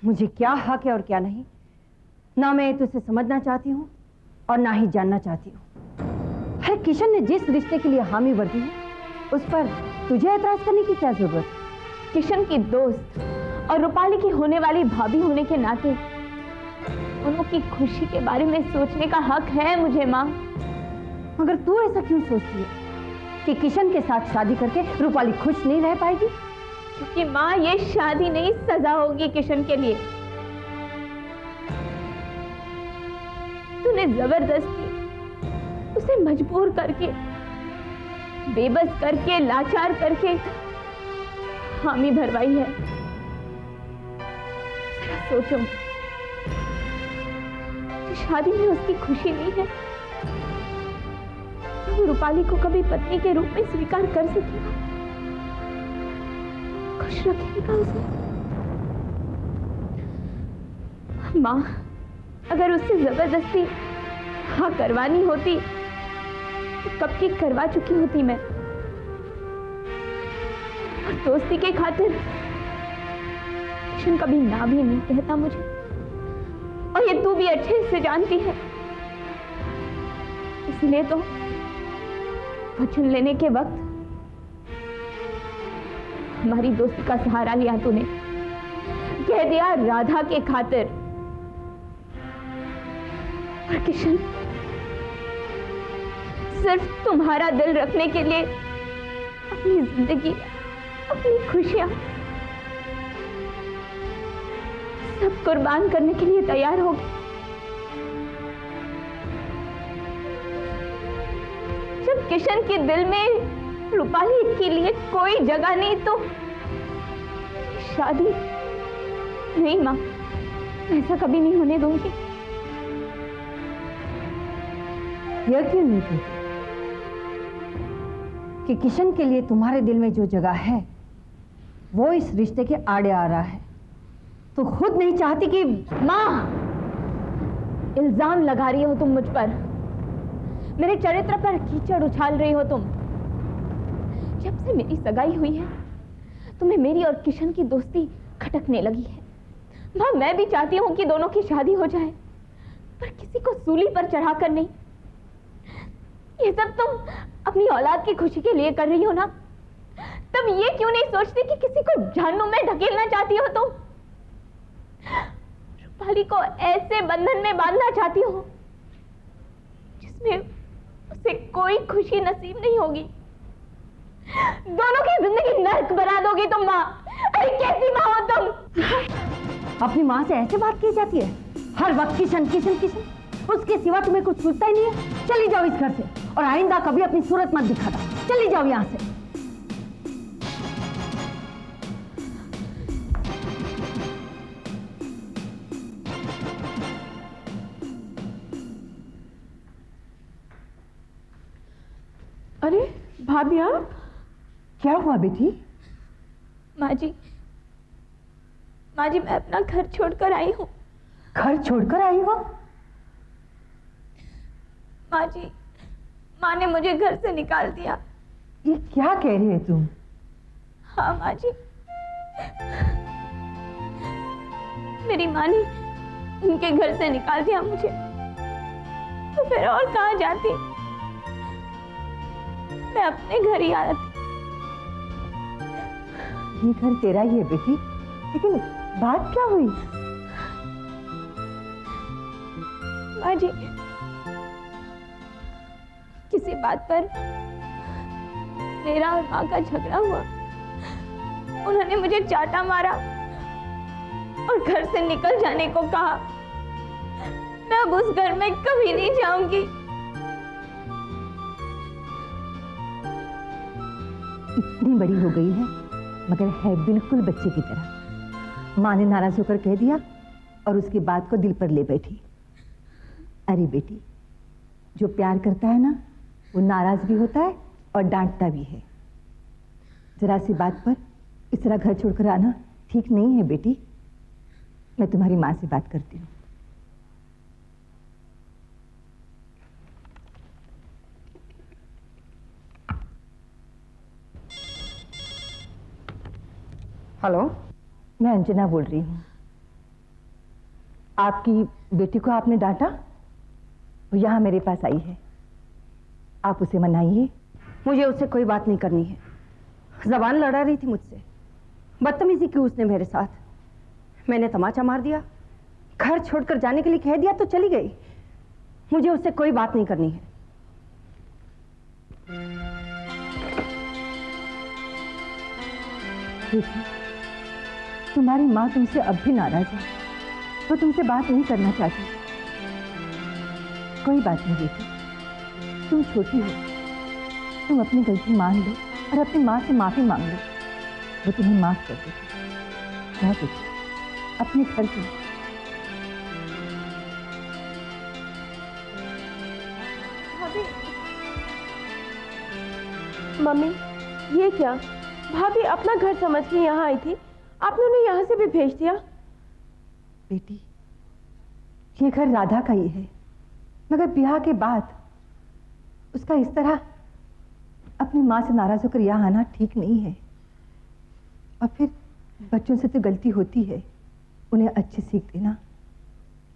मुझे क्या हक है और क्या नहीं, ना मैं तुझसे समझना चाहती हूँ और ना ही जानना चाहती हूँ। अरे किशन ने जिस रिश्ते के लिए हामी भर दी है, उस पर तुझे ऐतराज करने की क्या जरूरत है? किशन की दोस्त और रूपाली की होने वाली भाभी होने के नाते उनकी खुशी के बारे में सोचने का हक है मुझे माँ। मगर तू ऐसा क्यों सोचती है कि किशन के साथ शादी करके रूपाली खुश नहीं रह पाएगी? क्योंकि माँ ये शादी नहीं सजा होगी किशन के लिए। तूने जबरदस्ती उसे मजबूर करके, बेबस करके, लाचार करके हामी भरवाई है। सोचो, शादी में उसकी खुशी नहीं है, वो रूपाली को कभी पत्नी के रूप में स्वीकार कर सकेगा, खुश रखेगा उसे। माँ, अगर उससे जबरदस्ती हाँ करवानी होती तो कब की करवा चुकी होती मैं। और दोस्ती के खातिर किशन कभी ना भी नहीं कहता मुझे, और ये तू भी अच्छे से जानती है। इसलिए तो वचन लेने के वक्त हमारी दोस्ती का सहारा लिया तूने, कह दिया राधा के खातिर। और किशन सिर्फ तुम्हारा दिल रखने के लिए अपनी जिंदगी, अपनी खुशियां सब कुर्बान करने के लिए तैयार हो गई। जब किशन के दिल में रूपाली के लिए कोई जगह नहीं तो शादी नहीं मां, ऐसा कभी नहीं होने दूंगी। यह क्यों नहीं कहती कि किशन के लिए तुम्हारे दिल में जो जगह है वो इस रिश्ते के आड़े आ रहा है? तो खुद नहीं चाहती कि? मां, इल्जाम लगा रही हो तुम मुझ पर, मेरे चरित्र पर कीचड़ उछाल रही हो तुम। जब से मेरी सगाई हुई है तुम्हें मेरी और किशन की दोस्ती खटकने लगी है। मां, मैं भी चाहती हूं कि दोनों की शादी हो जाए, पर किसी को सूली पर चढ़ाकर नहीं। ये सब तुम अपनी औलाद की खुशी के लिए कर रही हो ना, तब ये क्यों नहीं सोचती कि किसी को जहन्नुम में ढकेलना चाहती हो तुम? रूपाली को ऐसे बंधन में बांधना चाहती हो जिसमें उसे कोई खुशी नसीब नहीं होगी। दोनों की जिंदगी नर्क बना दोगी तुम माँ। अरे कैसी माँ हो तुम? अपनी माँ से ऐसे बात की जाती है? हर वक्त किशन किशन किशन, उसके सिवा तुम्हें कुछ सोचता ही नहीं है। चली जाओ इस घर से, और आइंदा कभी अपनी सूरत मत दिखाना। चली जाओ यहाँ से। अरे भाभी, आप? क्या हुआ बेटी? माँ जी, मैं अपना घर छोड़कर आई हूँ। घर छोड़कर आई हो? माँ जी, माँ ने मुझे घर से निकाल दिया। ये क्या कह रही है तुम? हाँ माँ जी, मेरी माँ ने उनके घर से निकाल दिया मुझे, तो फिर और कहाँ जाती? मैं अपने घर ही आती। ये घर तेरा ही है बेटी, लेकिन बात क्या हुई? माँ जी, किसी बात पर मेरा और माँ का झगड़ा हुआ। उन्होंने मुझे चाटा मारा और घर से निकल जाने को कहा। मैं अब उस घर में कभी नहीं जाऊंगी। इतनी बड़ी हो गई है मगर है बिल्कुल बच्चे की तरह। माँ ने नाराज होकर कह दिया और उसकी बात को दिल पर ले बैठी। अरे बेटी, जो प्यार करता है ना वो नाराज भी होता है और डांटता भी है। जरा सी बात पर इस तरह घर छोड़कर आना ठीक नहीं है बेटी। मैं तुम्हारी माँ से बात करती हूँ। हेलो, मैं अंजना बोल रही हूँ। आपकी बेटी को आपने डांटा, वो यहाँ मेरे पास आई है, आप उसे मनाइए। मुझे उससे कोई बात नहीं करनी है। जबान लड़ा रही थी मुझसे, बदतमीजी की उसने मेरे साथ। मैंने तमाचा मार दिया, घर छोड़कर जाने के लिए कह दिया तो चली गई। मुझे उससे कोई बात नहीं करनी है। देखिए, तुम्हारी माँ तुमसे अब भी नाराज है, वो तुमसे बात नहीं करना चाहती। कोई बात नहीं बेटी, तुम छोटी हो, तुम अपनी गलती मान लो और अपनी माँ से माफी मांग लो, वो तुम्हें माफ कर देगी। क्या बेटी, अपने घर पे। मम्मी, ये क्या? भाभी अपना घर समझ के यहाँ आई थी, आपने उन्हें यहाँ से भी भेज दिया। बेटी, ये घर राधा का ही है, मगर ब्याह के बाद उसका इस तरह अपनी माँ से नाराज होकर यहाँ आना ठीक नहीं है। और फिर बच्चों से तो गलती होती है, उन्हें अच्छी सीख देना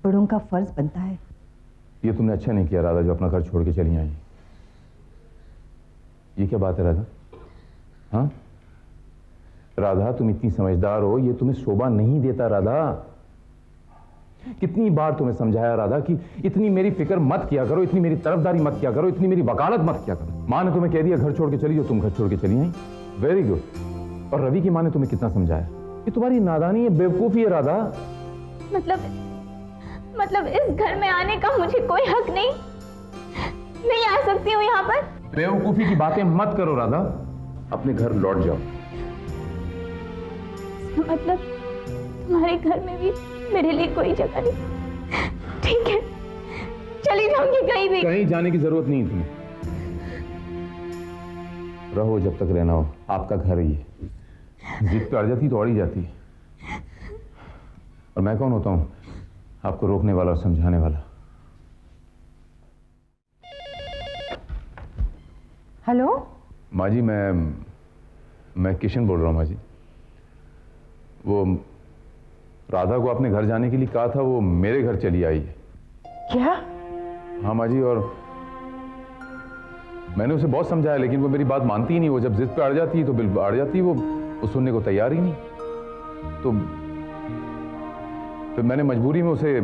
बड़ों का फर्ज बनता है। ये तुमने अच्छा नहीं किया राधा, जो अपना घर छोड़ के चली आई। ये क्या बात है राधा? हाँ राधा, तुम इतनी समझदार हो, ये तुम्हें शोभा नहीं देता राधा। कितनी बार तुम्हें समझाया राधा कि इतनी मेरी फिक्र मत किया करो, इतनी मेरी तरफदारी मत किया करो, इतनी मेरी वकालत मत किया करो। माँ ने तुम्हें कह दिया घर छोड़ के चली, जो तुम घर छोड़ के चली आई। Very good. और रवि की माँ ने तुम्हें कितना समझाया? ये तुम्हारी नादानी है, बेवकूफी है राधा। मतलब इस घर में आने का मुझे कोई हक नहीं? नहीं आ सकती हूँ यहाँ पर? बेवकूफी की बातें मत करो राधा, अपने घर लौट जाओ। मतलब तुम्हारे घर में भी मेरे लिए कोई जगह नहीं? ठीक है, चली जाऊंगी कहीं भी। कहीं जाने की जरूरत नहीं तुम्हें, रहो जब तक रहना हो, आपका घर ही है। जिद पे अड़ जाती तो अड़ी जाती है। और मैं कौन होता हूं आपको रोकने वाला और समझाने वाला? हेलो माँ जी, मैं किशन बोल रहा हूँ। माँ जी, वो राधा को अपने घर जाने के लिए कहा था, वो मेरे घर चली आई है। क्या? हाँ माँ जी, और मैंने उसे बहुत समझाया, लेकिन वो मेरी बात मानती ही नहीं। वो जब जिद पे अड़ जाती है तो बिल्कुल अड़ जाती है, वो सुनने को तैयार ही नहीं। तो फिर मैंने मजबूरी में उसे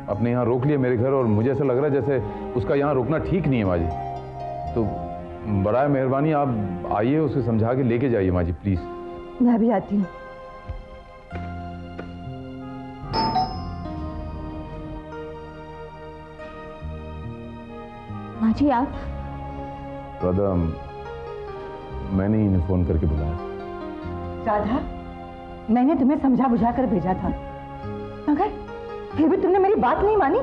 अपने यहाँ रोक लिया, मेरे घर। और मुझे ऐसा लग रहा है जैसे उसका यहाँ रुकना ठीक नहीं है माँ जी। तो बड़ा मेहरबानी, आप आइए, उसे समझा के लेके जाइए माँ जी, प्लीज। मैं भी आती हूँ। माँ जी, आप? राधा, मैंने ही इन्हें फोन करके बुलाया। राधा, मैंने तुम्हें समझा बुझा कर भेजा था, मगर फिर भी तुमने मेरी बात नहीं मानी।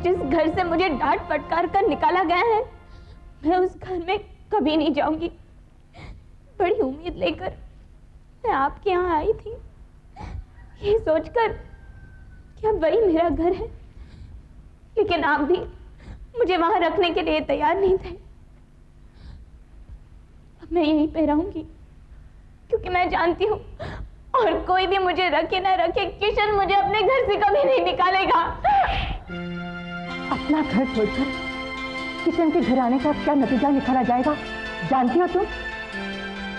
जिस घर से मुझे डांट फटकार कर निकाला गया है, मैं उस घर में कभी नहीं जाऊंगी। बड़ी उम्मीद लेकर मैं आपके यहाँ आई थी, ये सोचकर कि अब वही मेरा घर है, लेकिन आप भी मुझे वहां रखने के लिए तैयार नहीं थे। अब मैं यहीं पे रहूंगी, क्योंकि मैं जानती हूँ और कोई भी मुझे रखे ना रखे, किशन मुझे अपने घर से कभी नहीं निकालेगा। अपना घर छोड़कर किशन के घर आने का क्या नतीजा निकाला जाएगा, जानती हो तुम?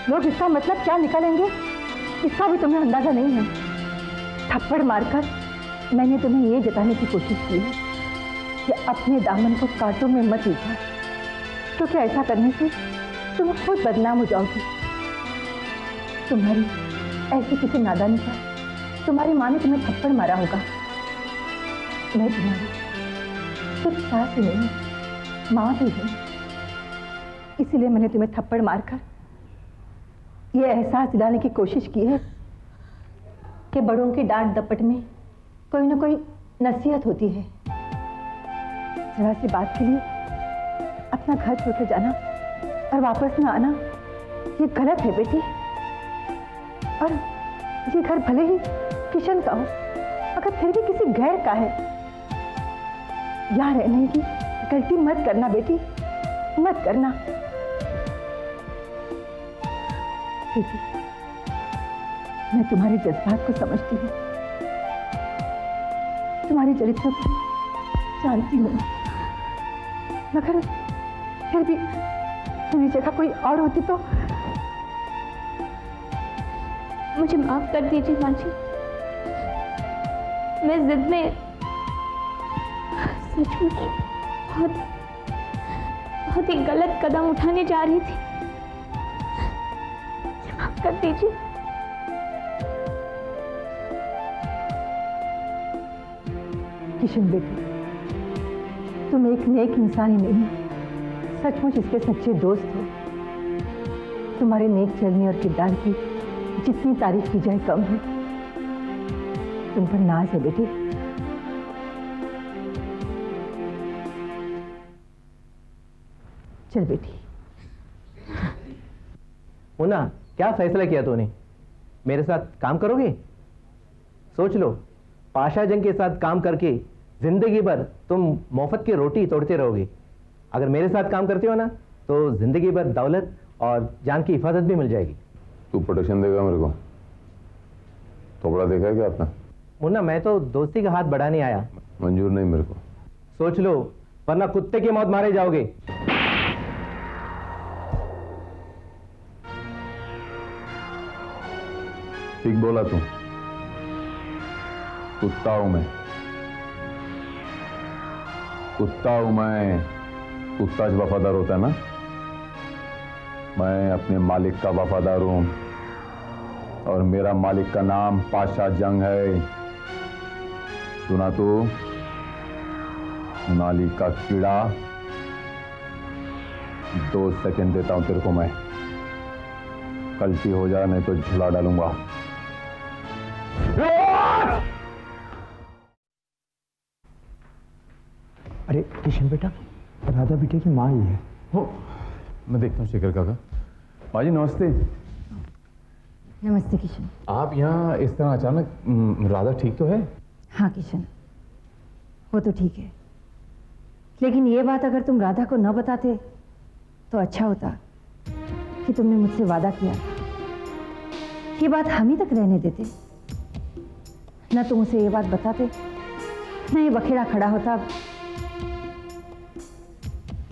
लोग इसका मतलब क्या निकालेंगे, इसका भी तुम्हें अंदाजा नहीं है। थप्पड़ मारकर मैंने तुम्हें ये जताने की कोशिश की है कि अपने दामन को कांटों में मत उलझाओ, क्योंकि ऐसा करने से तुम खुद बदनाम हो जाओगी। तुम्हारी ऐसी किसी नादानी पर तुम्हारी माँ ने तुम्हें थप्पड़ मारा होगा। मैं तुम्हारी सिर्फ सास ही नहीं, माँ भी हूँ। इसीलिए मैंने तुम्हें थप्पड़ मारकर ये एहसास दिलाने की कोशिश की है कि बड़ों की डांट डपट में कोई ना कोई नसीहत होती है। जरा सी बात के लिए अपना घर छोड़कर जाना और वापस ना आना, ये गलत है बेटी। और ये घर भले ही किशन का हो, मगर फिर भी किसी गैर का है। यहाँ रहने की गलती मत करना बेटी, मत करना। बेटी, मैं तुम्हारे जज्बात को समझती हूँ, तुम्हारे चरित्र को जानती हूँ, मगर फिर भी मेरी जगह कोई और होती तो। मुझे माफ कर दीजिए माँ जी, मैं जिद में सचमुच बहुत ही गलत कदम उठाने जा रही थी। मुझे माफ कर दीजिए। किशन बेटी, तुम एक नेक इंसान ही नहीं, सचमुच इसके सच्चे दोस्त हो। तुम्हारे नेक चलने और किरदार की जितनी तारीफ की जाए कम है। तुम पर नाज है बेटी। चल बेटी। मुन्ना, क्या फैसला किया तूने? मेरे साथ काम करोगे? सोच लो, पाशा जंग के साथ काम करके जिंदगी भर तुम मुफ्त की रोटी तोड़ते रहोगे। अगर मेरे साथ काम करते हो ना, तो जिंदगी भर दौलत और जान की हिफाजत भी मिल जाएगी। तू प्रोटेक्शन देगा मेरे को? थोड़ा देखा है क्या आपने? मुन्ना, मैं तो दोस्ती का हाथ बढ़ाने आया। मंजूर नहीं मेरे को। सोच लो, वरना कुत्ते की मौत मारे जाओगे। ठीक बोला तू। कुत्ता हूं मैं, कुत्ता हूं मैं। कुत्ता जो वफादार होता है ना, मैं अपने मालिक का वफादार हूं, और मेरा मालिक का नाम पाशा जंग है। सुना तू? नाली का कीड़ा। 2 सेकंड देता हूं तेरे को मैं, गलती हो जाए नहीं तो झुला डालूंगा। अरे किशन बेटा, राधा बेटे की माँ ही है। हो, मैं देखता हूँ शेखर काका। माँ जी नमस्ते। नमस्ते किशन। आप यहाँ इस तरह अचानक? राधा ठीक तो है? हाँ किशन, वो तो ठीक है, लेकिन ये बात अगर तुम राधा को न बताते तो अच्छा होता कि तुमने मुझसे वादा किया। ये बात हम ही तक रहने देते, न तुम उसे ये बात बताते, न ये बखेड़ा खड़ा होता।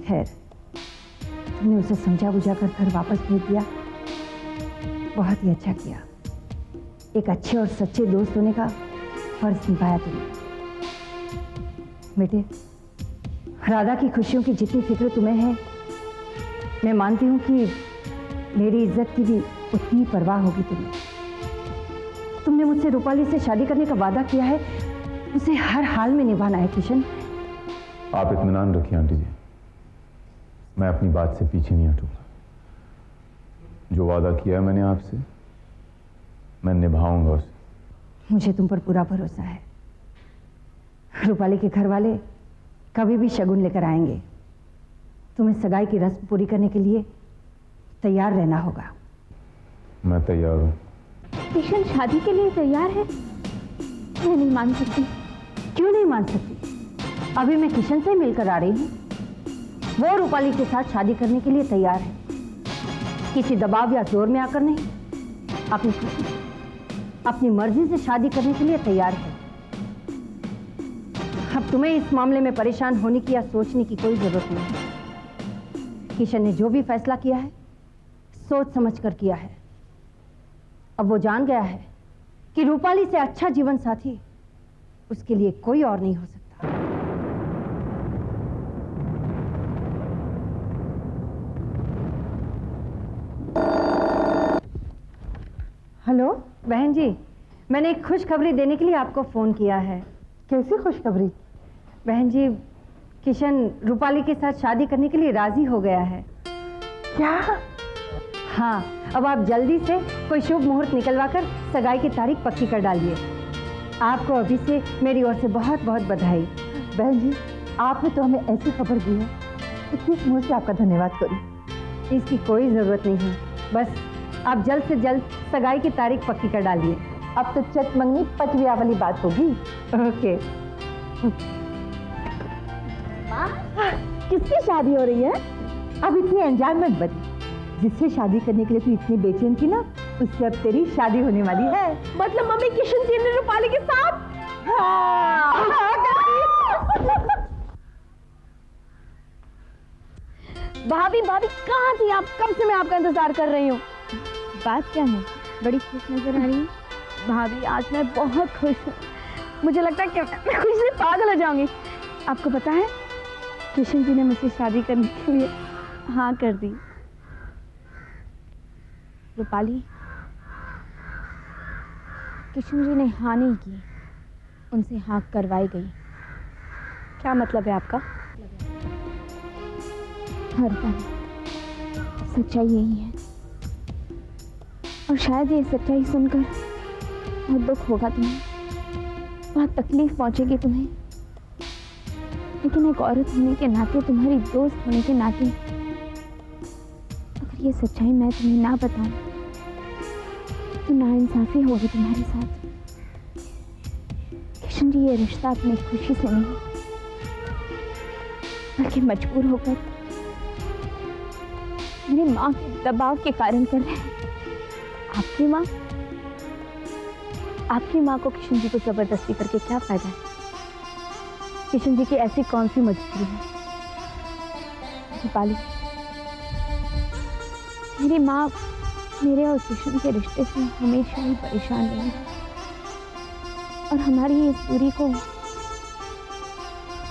खैर, तुमने उसे समझा बुझा कर घर वापस भेज दिया, बहुत ही अच्छा किया। एक अच्छे और सच्चे दोस्त होने का फर्ज निभाया तुमने। बेटे, राधा की खुशियों की जितनी फिक्र तुम्हें है, मैं मानती हूं कि मेरी इज्जत की भी उतनी परवाह होगी तुम्हें। तुमने मुझसे रूपाली से शादी करने का वादा किया है, उसे हर हाल में निभाना है किशन। आप इत्मीनान रखिए आंटी जी, मैं अपनी बात से पीछे नहीं हटूंगा। जो वादा किया है मैंने आपसे, मैं निभाऊंगा उसे। मुझे तुम पर पूरा भरोसा है। रूपाली के घर वाले कभी भी शगुन लेकर आएंगे। तुम्हें सगाई की रस्म पूरी करने के लिए तैयार रहना होगा। मैं तैयार हूं। किशन शादी के लिए तैयार है? मैं नहीं मान सकती। क्यों नहीं मान सकती? अभी मैं किशन से मिलकर आ रही हूँ। वो रूपाली के साथ शादी करने के लिए तैयार है, किसी दबाव या जोर में आकर नहीं। अपनी खुशी, अपनी मर्जी से शादी करने के लिए तैयार है। अब तुम्हें इस मामले में परेशान होने की या सोचने की कोई जरूरत नहीं। किशन ने जो भी फैसला किया है, सोच समझ कर किया है। अब वो जान गया है कि रूपाली से अच्छा जीवन साथी उसके लिए कोई और नहीं हो सकता। हेलो बहन जी, मैंने एक खुशखबरी देने के लिए आपको फोन किया है। कैसी खुशखबरी? बहन जी, किशन रूपाली के साथ शादी करने के लिए राजी हो गया है। क्या? हाँ, अब आप जल्दी से कोई शुभ मुहूर्त निकलवा कर सगाई की तारीख पक्की कर डालिए। आपको अभी से मेरी ओर से बहुत बहुत बधाई। बहन जी, आपने तो हमें ऐसी खबर दी है कि किस मुंह से आपका धन्यवाद करूं। इसकी कोई ज़रूरत नहीं है, बस आप जल्द से जल्द सगाई की तारीख पक्की कर डालिए। अब तो चट मंगनी पटविया वाली बात होगी। ओके। किसकी शादी हो रही है? अब इतनी अनजान मत बनी। जिससे शादी करने के लिए तू इतनी बेचैन थी ना, उससे अब तेरी शादी होने वाली है। मतलब मम्मी किशन जी ने रूपाली के साथ? हाँ। भाभी भाभी कहाँ थी आप? कब से मैं आपका इंतजार कर रही हूँ। बात क्या है? बड़ी खुश नजर आ रही है। भाभी आज मैं बहुत खुश हूँ। मुझे लगता है कि मैं खुशी से पागल हो जाऊंगी। आपको पता है किशन जी ने मुझसे शादी करने के लिए हाँ कर दी। रूपाली, किशन जी ने हाँ नहीं की, उनसे हाँ करवाई गई। क्या मतलब है आपका? रूपाली, सच्चाई यही है और शायद ये सच्चाई सुनकर बहुत दुख होगा तुम्हें, बहुत तकलीफ पहुंचेगी तुम्हें, लेकिन एक औरत होने के नाते, तुम्हारी दोस्त होने के नाते, अगर ये सच्चाई मैं तुम्हें ना बताऊं तो नाइंसाफी होगी तुम्हारे साथ। किशन जी ये रिश्ता अपनी खुशी से नहीं बल्कि मजबूर होकर मेरी माँ के दबाव के कारण कर रहे हैं। आपकी माँ को किशन जी को जबरदस्ती करके क्या फायदा है? किशन जी की ऐसी कौन सी मजबूरी है? रूपाली, मेरी माँ मेरे और किशन के रिश्ते से हमेशा ही परेशान रही और हमारी इस दूरी को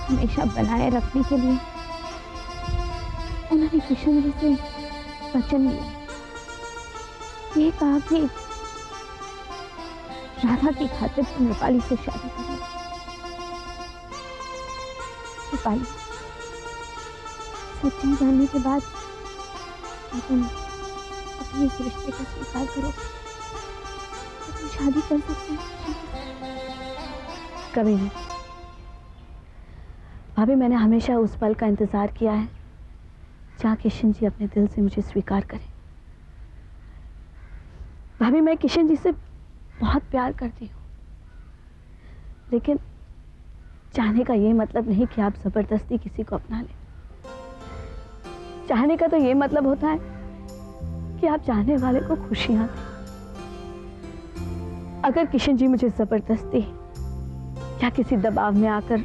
हमेशा बनाए रखने के लिए उन्होंने किशन जी से वचन लिया। ये कहा कि राधा की खातिर तुम रूपाली से शादी करो। रूपाली, सच्चाई जानने के बाद तुम अपने इस रिश्ते का स्वीकार करो तो तुम शादी कर सकते हो। कभी नहीं भाभी, मैंने हमेशा उस पल का इंतजार किया है जहाँ किशन जी अपने दिल से मुझे स्वीकार करें। भाभी, मैं किशन जी से बहुत प्यार करती हूँ, लेकिन चाहने का ये मतलब नहीं कि आप जबरदस्ती किसी को अपना लें। चाहने का तो ये मतलब होता है कि आप चाहने वाले को खुशियां दें। अगर किशन जी मुझे जबरदस्ती या किसी दबाव में आकर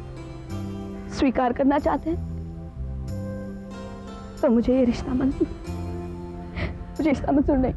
स्वीकार करना चाहते हैं तो मुझे ये रिश्ता मंजूर नहीं।